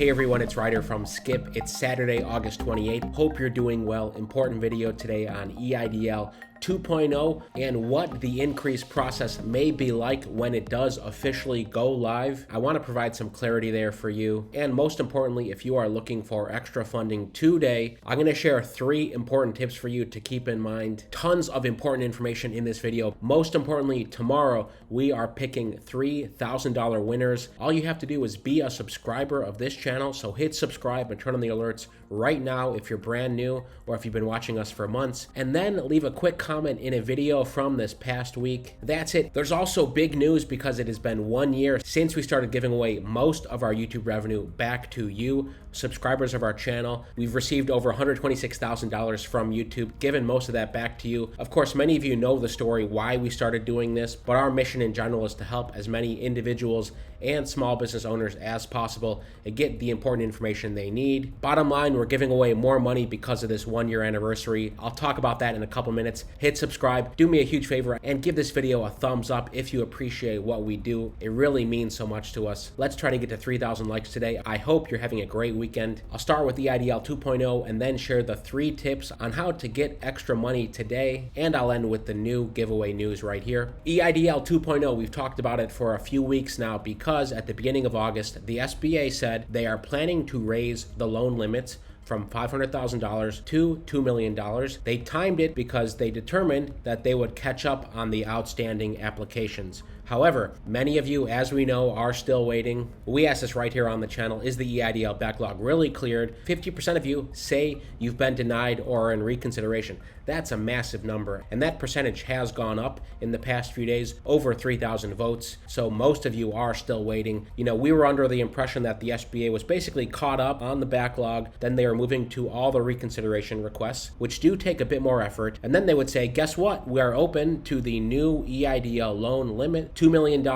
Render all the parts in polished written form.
Hey everyone, it's Ryder from Skip. It's Saturday, August 28th. Hope you're doing well. Important video today on EIDL 2.0 and what the increase process may be like when it does officially go live. I want to provide some clarity there for you. And most importantly, if you are looking for extra funding today, I'm going to share 3 important tips for you to keep in mind. Tons of important information in this video. Most importantly, tomorrow we are picking $3,000 winners. All you have to do is be a subscriber of this channel. So hit subscribe and turn on the alerts right now if you're brand new or if you've been watching us for months. And then leave a quick comment in a video from this past week. That's it. There's also big news because it has been 1 year since we started giving away most of our YouTube revenue back to you, subscribers of our channel. We've received over $126,000 from YouTube, given most of that back to you. Of course, many of you know the story why we started doing this, but our mission in general is to help as many individuals and small business owners as possible and get the important information they need. Bottom line, we're giving away more money because of this 1 year anniversary. I'll talk about that in a couple minutes. Hit subscribe, do me a huge favor, and give this video a thumbs up if you appreciate what we do. It really means so much to us. Let's try to get to 3,000 likes today. I hope you're having a great weekend. I'll start with the EIDL 2.0 and then share the 3 tips on how to get extra money today, and I'll end with the new giveaway news right here. EIDL 2.0, we've talked about it for a few weeks now because at the beginning of August, the SBA said they are planning to raise the loan limits from $500,000 to $2 million. They timed it because they determined that they would catch up on the outstanding applications. However, many of you, as we know, are still waiting. We asked this right here on the channel, is the EIDL backlog really cleared? 50% of you say you've been denied or are in reconsideration. That's a massive number, and that percentage has gone up in the past few days, over 3,000 votes. So most of you are still waiting. You know, we were under the impression that the SBA was basically caught up on the backlog, then they were moving to all the reconsideration requests, which do take a bit more effort, and then they would say, guess what? We are open to the new EIDL loan limit, $2 million,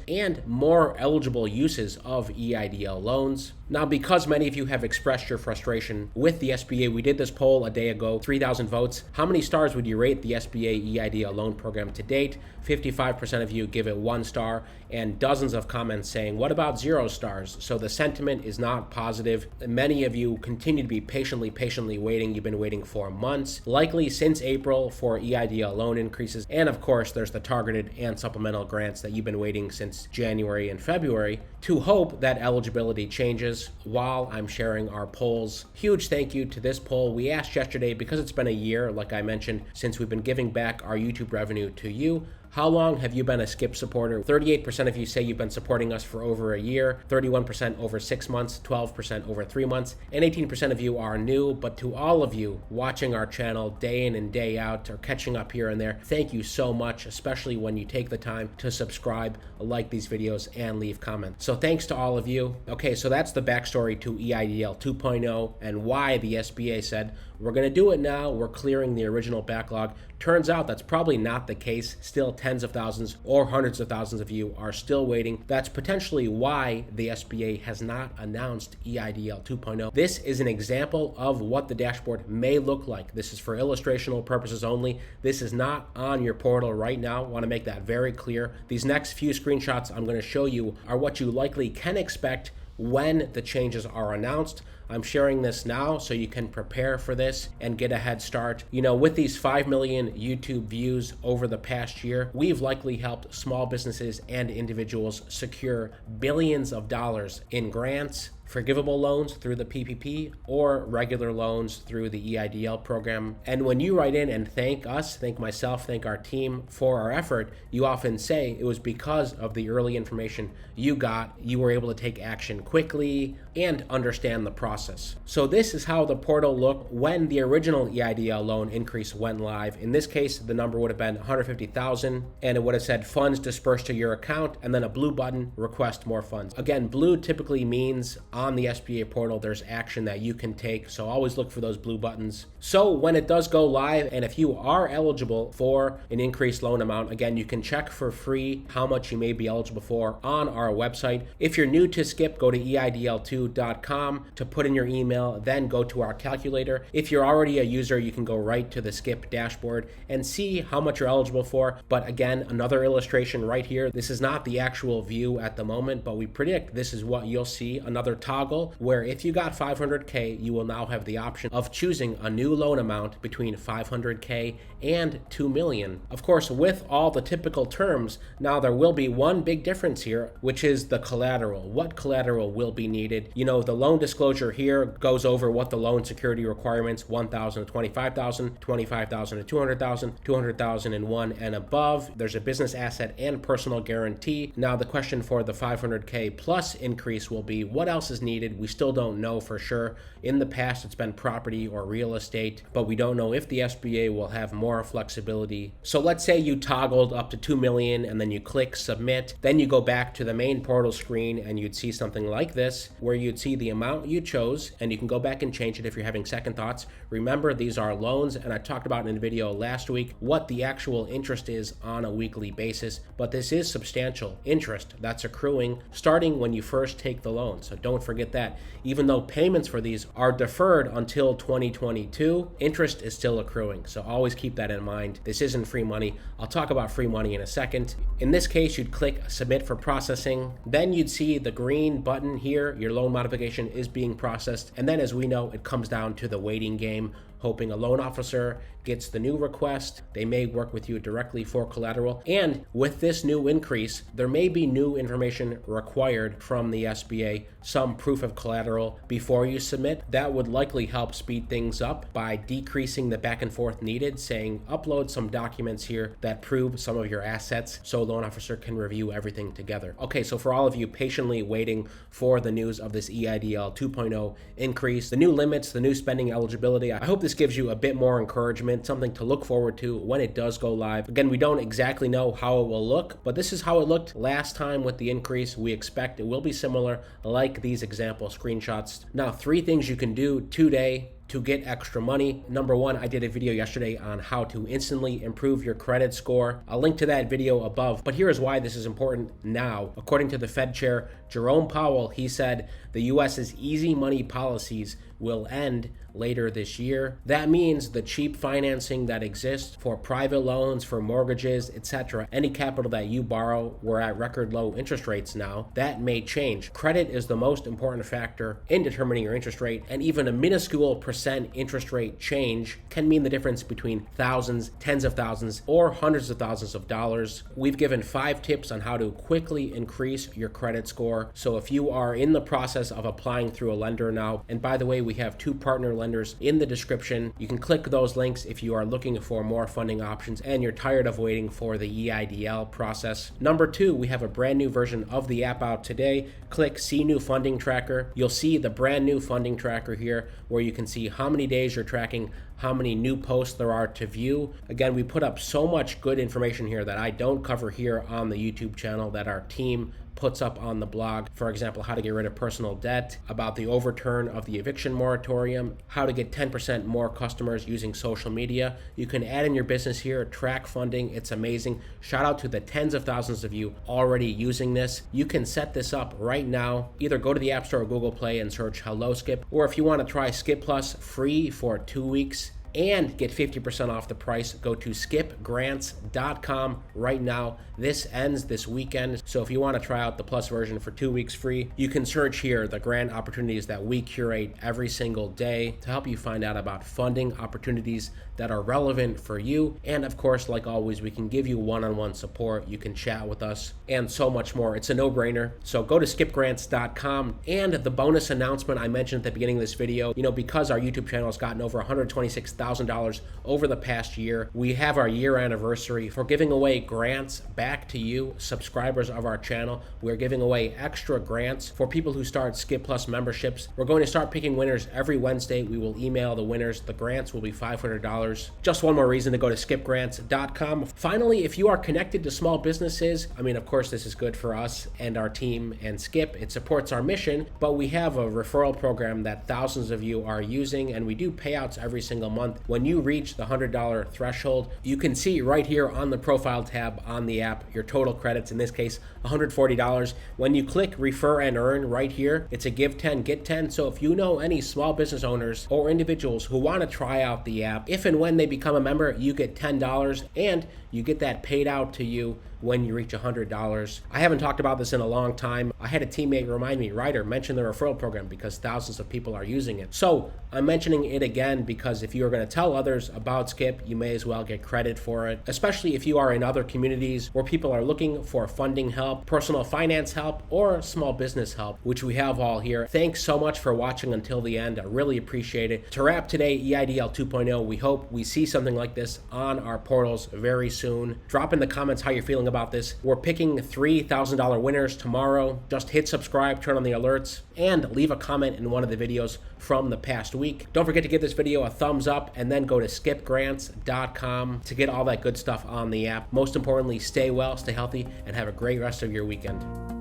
and more eligible uses of EIDL loans. Now, because many of you have expressed your frustration with the SBA, we did this poll a day ago, 3,000 votes. How many stars would you rate the SBA EIDL loan program to date? 55% of you give it 1 star, and dozens of comments saying, what about 0 stars? So the sentiment is not positive. Many of you continue to be patiently waiting. You've been waiting for months, likely since April, for EIDL loan increases. And of course, there's the targeted and supplemental grants that you've been waiting since January and February to hope that eligibility changes while I'm sharing our polls. Huge thank you to this poll. We asked yesterday, because it's been a year, like I mentioned, since we've been giving back our YouTube revenue to you. How long have you been a Skip supporter? 38% of you say you've been supporting us for over a year, 31% over 6 months, 12% over 3 months, and 18% of you are new. But to all of you watching our channel day in and day out or catching up here and there, thank you so much, especially when you take the time to subscribe, like these videos, and leave comments. So thanks to all of you. Okay, so that's the backstory to EIDL 2.0 and why the SBA said, we're going to do it now. We're clearing the original backlog. Turns out that's probably not the case. Still tens of thousands or hundreds of thousands of you are still waiting. That's potentially why the SBA has not announced EIDL 2.0. This is an example of what the dashboard may look like. This is for illustrational purposes only. This is not on your portal right now. I want to make that very clear. These next few screenshots I'm going to show you are what you likely can expect when the changes are announced. I'm sharing this now so you can prepare for this and get a head start. You know, with these 5 million YouTube views over the past year, we've likely helped small businesses and individuals secure billions of dollars in grants, forgivable loans through the PPP, or regular loans through the EIDL program. And when you write in and thank us, thank myself, thank our team for our effort, you often say it was because of the early information you got. You were able to take action quickly and understand the process. So this is how the portal looked when the original EIDL loan increase went live. In this case, the number would have been 150,000, and it would have said funds dispersed to your account, and then a blue button, request more funds. Again, blue typically means on the SBA portal, there's action that you can take. So always look for those blue buttons. So when it does go live, and if you are eligible for an increased loan amount, again, you can check for free how much you may be eligible for on our website. If you're new to Skip, go to EIDL2.com to put in your email, then go to our calculator. If you're already a user, you can go right to the Skip dashboard and see how much you're eligible for. But again, another illustration right here. This is not the actual view at the moment, but we predict this is what you'll see. Another toggle where if you got 500K, you will now have the option of choosing a new loan amount between 500K and 2 million. Of course, with all the typical terms, now there will be one big difference here, which is the collateral. What collateral will be needed? You know, the loan disclosure here goes over what the loan security requirements, 1,000 to 25,000, 25,000 to 200,000, 200,001 and above. There's a business asset and personal guarantee. Now the question for the 500K plus increase will be what else is needed? We still don't know for sure. In the past, it's been property or real estate, but we don't know if the SBA will have more flexibility. So let's say you toggled up to 2 million and then you click submit. Then you go back to the main portal screen and you'd see something like this where you'd see the amount you chose and you can go back and change it if you're having second thoughts. Remember, these are loans, and I talked about in a video last week what the actual interest is on a weekly basis, but this is substantial interest that's accruing starting when you first take the loan. So don't forget that. Even though payments for these are deferred until 2022, interest is still accruing. So always keep that in mind. This isn't free money. I'll talk about free money in a second. In this case, you'd click submit for processing. Then you'd see the green button here. Your loan modification is being processed. And then as we know, it comes down to the waiting game, hoping a loan officer gets the new request. They may work with you directly for collateral. And with this new increase, there may be new information required from the SBA, some proof of collateral before you submit. That would likely help speed things up by decreasing the back and forth needed, saying upload some documents here that prove some of your assets so a loan officer can review everything together. Okay, so for all of you patiently waiting for the news of this EIDL 2.0 increase, the new limits, the new spending eligibility, I hope this gives you a bit more encouragement, something to look forward to when it does go live. Again, we don't exactly know how it will look, but this is how it looked last time with the increase. We expect it will be similar like these example screenshots. Now, 3 things you can do today to get extra money. Number 1, I did a video yesterday on how to instantly improve your credit score. I'll link to that video above, but here is why this is important now. According to the Fed chair, Jerome Powell, he said the US's easy money policies will end later this year. That means the cheap financing that exists for private loans, for mortgages, etc., any capital that you borrow, we're at record low interest rates now, that may change. Credit is the most important factor in determining your interest rate, and even a minuscule percent interest rate change can mean the difference between thousands, tens of thousands, or hundreds of thousands of dollars. We've given 5 tips on how to quickly increase your credit score. So if you are in the process of applying through a lender now, and by the way, we have 2 partner lenders in the description. You can click those links if you are looking for more funding options and you're tired of waiting for the EIDL process. Number 2, we have a brand new version of the app out today. Click See New Funding Tracker. You'll see the brand new funding tracker here where you can see how many days you're tracking, how many new posts there are to view. Again, we put up so much good information here that I don't cover here on the YouTube channel that our team puts up on the blog. For example, how to get rid of personal debt, about the overturn of the eviction moratorium, how to get 10% more customers using social media. You can add in your business here, track funding. It's amazing. Shout out to the tens of thousands of you already using this. You can set this up right now. Either go to the App Store or Google Play and search Hello Skip, or if you want to try Skip Plus free for 2 weeks, and get 50% off the price, go to skipgrants.com right now. This ends this weekend, so if you want to try out the Plus version for 2 weeks free, you can search here the grant opportunities that we curate every single day to help you find out about funding opportunities that are relevant for you. And of course, like always, we can give you one-on-one support. You can chat with us and so much more. It's a no-brainer. So go to skipgrants.com. And the bonus announcement I mentioned at the beginning of this video, because our YouTube channel has gotten over $126,000 over the past year, we have our year anniversary for giving away grants back to you, subscribers of our channel. We're giving away extra grants for people who start Skip Plus memberships. We're going to start picking winners every Wednesday. We will email the winners. The grants will be $500. Just one more reason to go to skipgrants.com. Finally, if you are connected to small businesses, of course, this is good for us and our team and Skip. It supports our mission, but we have a referral program that thousands of you are using, and we do payouts every single month. When you reach the $100 threshold, you can see right here on the profile tab on the app your total credits, in this case $140. When you click refer and earn right here, it's a give 10 get 10. So if you know any small business owners or individuals who want to try out the app, if and when they become a member, you get $10 and you get that paid out to you when you reach $100. I haven't talked about this in a long time. I had a teammate remind me, Ryder, mention the referral program because thousands of people are using it. So I'm mentioning it again because if you're going to tell others about Skip, you may as well get credit for it, especially if you are in other communities where people are looking for funding help, personal finance help, or small business help, which we have all here. Thanks so much for watching until the end. I really appreciate it. To wrap today, EIDL 2.0, we hope we see something like this on our portals very soon. Drop in the comments how you're feeling about this. We're picking $3,000 winners tomorrow. Just hit subscribe, turn on the alerts, and leave a comment in one of the videos from the past week. Don't forget to give this video a thumbs up and then go to skipgrants.com to get all that good stuff on the app. Most importantly, stay well, stay healthy, and have a great rest of your weekend.